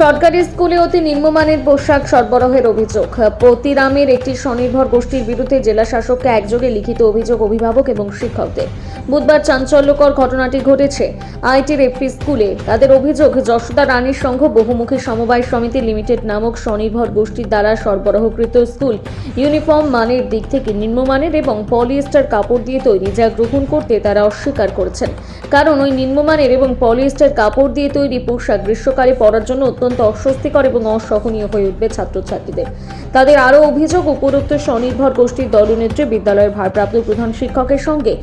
সরকারি স্কুলে অতি নিম্নমানের পোশাক সরবরাহের অভিযোগ। পতিরামের একটি স্বনির্ভর গোষ্ঠীর বিরুদ্ধে জেলা শাসককে একযোগে লিখিত অভিযোগ অভিভাবক এবং শিক্ষকদের। বুধবার চাঞ্চল্যকর ঘটনাটি ঘটেছে আইটির এফপি স্কুলে। তাদের অভিযোগ, যশোদা রানীর সংঘ বহুমুখী সমবায় সমিতি লিমিটেড নামক স্বনির্ভর গোষ্ঠীর দ্বারা সরবরাহকৃত স্কুল ইউনিফর্ম মানের দিক থেকে নিম্নমানের এবং পলিয়েস্টার কাপড় দিয়ে তৈরি, যা গ্রহণ করতে তারা অস্বীকার করেছেন। কারণ ওই নিম্নমানের এবং পলিয়েস্টার কাপড় দিয়ে তৈরি পোশাক গ্রীষ্মকালে পরার জন্য অত্যন্ত অস্বস্তিকর এবং অসহনীয় হয়ে উঠবে ছাত্রছাত্রীদের। তাদের আরও অভিযোগ, উপরোক্ত স্বনির্ভর গোষ্ঠীর দলনেত্রী বিদ্যালয়ের ভারপ্রাপ্ত প্রধান শিক্ষকের সঙ্গে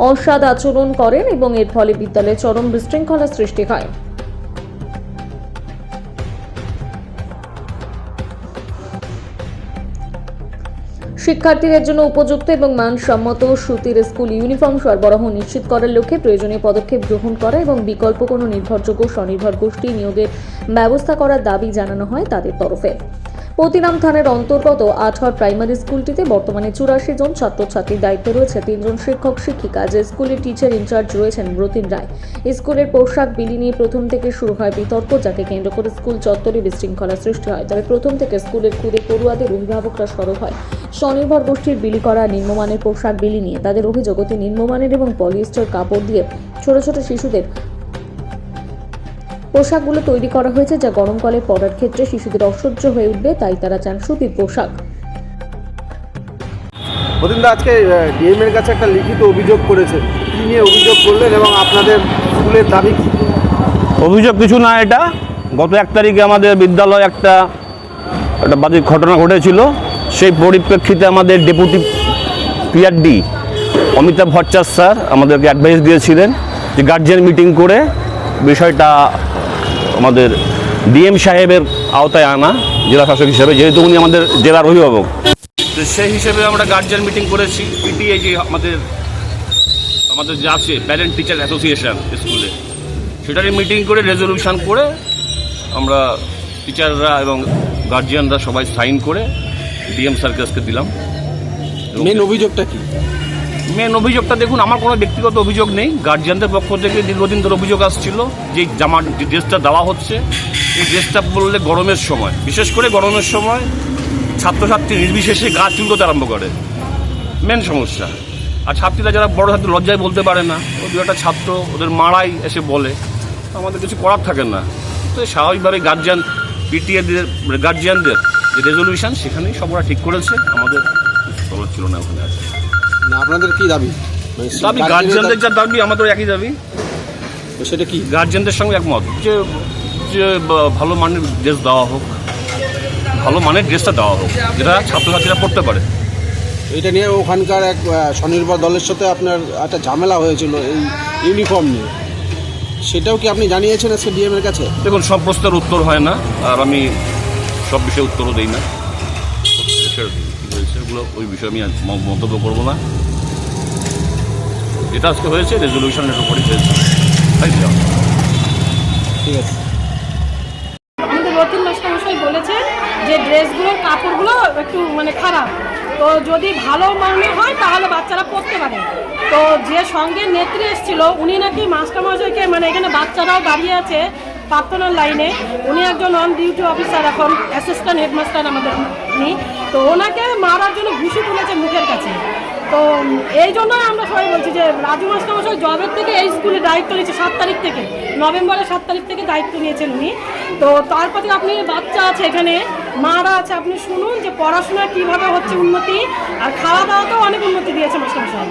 অসৎ আচরণ করেন এবং এর ফলে বিদ্যালয়ে চরম বিশৃঙ্খলা সৃষ্টি হয়। শিক্ষার্থীদের জন্য উপযুক্ত এবং মানসম্মত সুতির স্কুল ইউনিফর্ম সরবরাহ নিশ্চিত করার লক্ষ্যে প্রয়োজনীয় পদক্ষেপ গ্রহণ করা এবং বিকল্প কোনো নির্ভরযোগ্য স্বনির্ভর গোষ্ঠী নিয়োগের ব্যবস্থা করার দাবি জানানো হয় তাদের তরফে। পতিরাম থানার অন্তর্গত আঠার প্রাইমারি স্কুলটিতে বর্তমানে 84 জন ছাত্রছাত্রীর দায়িত্বে রয়েছে 3 জন শিক্ষক শিক্ষিকা, যে স্কুলের টিচার ইনচার্জ রয়েছেন রতিন রায়। স্কুলের পোশাক বিলি নিয়ে প্রথম থেকে শুরু হয় বিতর্ক, যাকে কেন্দ্র করে স্কুল চত্বরে বিশৃঙ্খলা সৃষ্টি হয়। তবে প্রথম থেকে স্কুলের খুদে পড়ুয়াদের অভিভাবকরা সরব হয় স্বনির্ভর গোষ্ঠীর বিলি করা নিম্নমানের পোশাক বিলি নিয়ে। তাদের অভিযোগ, অতি নিম্নমানের এবং পলিয়েস্টার কাপড় দিয়ে ছোট ছোট শিশুদের পোশাকগুলো তৈরি করা হয়েছে, যা গরমকালে পরার ক্ষেত্রে শিশুদের অসহ্য হয়ে উঠবে, তাই তারা চান সুতির পোশাক। প্রতিদিন আজকে ডিএম এর কাছে একটা লিখিত অভিযোগ করেছে, কি নিয়ে অভিযোগ করলেন এবং আপনাদের স্কুলের দাবি কি? অভিযোগ কিছু না, এটা গত 1 তারিখে আমাদের বিদ্যালয়ে একটা বাজে ঘটনা ঘটেছিল। সেই পরিপ্রেক্ষিতে আমাদের deputy PRD Amitabh Bhattacharya sir আমাদেরকে অ্যাডভাইস দিয়েছিলেন যে গার্জিয়ান মিটিং করে বিষয়টা আমাদের ডিএম সাহেবের আওতায় আনা, জেলা শাসক হিসেবে, যেহেতু উনি আমাদের জেলার অভিভাবক। তো সেই হিসেবে আমরা গার্জিয়ান মিটিং করেছি। পিটিএ যে আমাদের যে আছে প্যারেন্ট টিচার অ্যাসোসিয়েশন স্কুলে, সেটারই মিটিং করে রেজলিউশন করে আমরা টিচাররা এবং গার্জিয়ানরা সবাই সাইন করে ডিএম স্যারকে আজকে দিলাম। মেন অভিযোগটা কি? মেন অভিযোগটা দেখুন, আমার কোনো ব্যক্তিগত অভিযোগ নেই। গার্জিয়ানদের পক্ষ থেকে দীর্ঘদিন ধরে অভিযোগ আসছিল যে যে ড্রেসটা দেওয়া হচ্ছে, এই ড্রেসটা বললে গরমের সময়, বিশেষ করে গরমের সময় ছাত্রছাত্রী নির্বিশেষে গা চুলকোতে আরম্ভ করে, মেন সমস্যা। আর ছাত্রীরা যারা বড় ছাত্রী লজ্জায় বলতে পারে না, ওই একটা ছাত্র ওদের মারাই এসে বলে, আমাদের কিছু করার থাকে না। তো স্বাভাবিকভাবে পিটিএদের গার্জিয়ানদের যে রেজলিউশন, সেখানেই সবরা ঠিক করেছে। আমাদের খবর ছিল না ওখানে। না, আপনাদের কি দাবি? দাবি গার্জিয়ানদের যা দাবি আমাদের একই দাবি। সেটা কি? গার্জিয়ানদের সঙ্গে একমত যে ভালো মানের ড্রেস দেওয়া হোক, ভালো মানের ড্রেসটা দেওয়া হোক, যেটা ছাত্রছাত্রীরা পড়তে পারে। এটা নিয়ে ওখানকার এক স্বনির্ভর দলের সাথে আপনার একটা ঝামেলা হয়েছিল এই ইউনিফর্ম নিয়ে, সেটাও কি আপনি জানিয়েছেন আজকে ডিএম এর কাছে? দেখুন, সব প্রশ্নের উত্তর হয় না, আর আমি সব বিষয়ে উত্তরও দিই না। সেগুলো ওই বিষয়ে আমি মন্তব্য করবো না। যেটা আজকে হয়েছে রেজলিউশনের উপরই হয়েছে, তাই ঠিক আছে। আমাদের রতিন মাস্টারমশাই বলেছেন যে ড্রেসগুলোর কাপড়গুলো একটু খারাপ, তো যদি ভালো মানের হয় তাহলে বাচ্চারা পরতে পারে। তো যে সঙ্গে নেত্রী এসেছিল, উনি নাকি মাস্টারমশাইকে এখানে বাচ্চারাও দাঁড়িয়ে আছে প্রার্থনার লাইনে, উনি একজন অন ডিউটি অফিসার, এখন অ্যাসিস্ট্যান্ট হেডমাস্টার আমাদের উনি, তো ওনাকে মারার জন্য ঘুষি তুলেছে মুখের কাছে। তো এই জন্যই আমরা সবাই বলছি যে রাজু মাস্টারমশাই জবের থেকে এই স্কুলে দায়িত্ব নিয়েছে 7 তারিখ থেকে, নভেম্বরের 7 তারিখ থেকে দায়িত্ব নিয়েছেন উনি। তো তারপরে আপনি বাচ্চা আছে এখানে, মারা আছে, আপনি শুনুন যে পড়াশোনায় কীভাবে হচ্ছে উন্নতি, আর খাওয়া দাওয়াতেও অনেক উন্নতি দিয়েছে মাস্টারমশাই,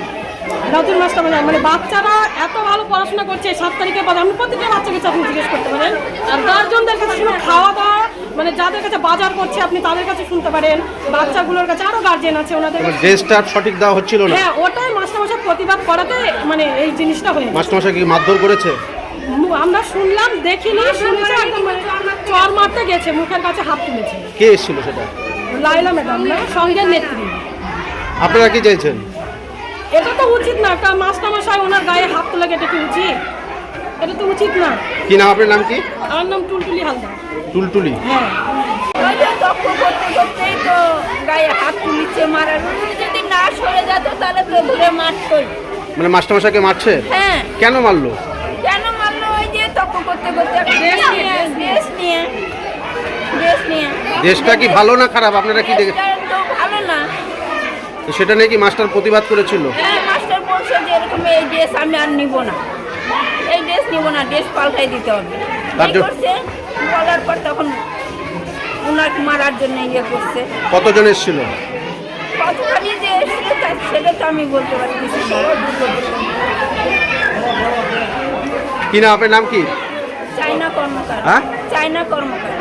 রতিন মাস্টারমশাই। বাচ্চারা এত ভালো পড়াশোনা করছে 7 তারিখের পরে, আপনি প্রত্যেকটা বাচ্চার কাছে আপনি জিজ্ঞেস করতে পারেন। আর গার্জনদের কাছে শুনে খাওয়া দাওয়া যাদের কাছে বাজার করছে আপনি তাদের কাছে শুনতে পারেন, বাচ্চাগুলোর কাছে আরও গার্জেন আছে ওনাদের কাছে। ড্রেসটা সঠিক দেওয়া হচ্ছিল না। হ্যাঁ, ওটাই মাস্টারমশাই প্রতিবাদ করাতে এই জিনিসটা হয়েছে। মাস্টারমশাই কি মারধর করেছে? আমরা শুনলাম, দেখিনি, শুনেছি একদম চর মারতে গেছে, মুখের কাছে হাত তুলেছে। কে এসেছিল সেটা? লাইলা ম্যাডাম না, সঙ্গে নেত্রী। আপনারা কি চাইছেন? এটা তো উচিত না, একটা মাস্টারমশাই ওনার গায়ে হাত তোলা, এটা কি উচিত? এটা তো উচিত না। কি নাম আপনার? নাম কি? আমার নাম টুলটুলি হালদার। টুলটুলি? হ্যাঁ। করতেই তো গায়ে হাত তুলিছে, মারার যদি না সরে যেত তাহলে তো ধরে মারতই। মাস্টারমশাইকে মারছে? হ্যাঁ। কেন মারলো? কেন মারলো? ওই যে তর্ক করতে করতে ড্রেস নিয়ে দেশটা কি ভালো না খারাপ আপনারা কি দেখে? দেশটা তো ভালো না। তো সেটা নিয়ে কি মাস্টার প্রতিবাদ করেছিল? হ্যাঁ, মাস্টার বলছে যে এরকম এই ড্রেস আমি আর নিব না, এই ড্রেস নিব না, ড্রেস পাল্টাই দিতে হবে। তার এই জন্য- করছে, বলার পর তখন ওনাকে মারার জন্য ইয়ে করছে। কতজন এসেছিল? কতখানি যে এসেছিল সেটা তো আমি বলতে পারতেছি না। কি না আপনার নাম কি? চায়না কর্মকার। হ্যাঁ? চায়না কর্মকার।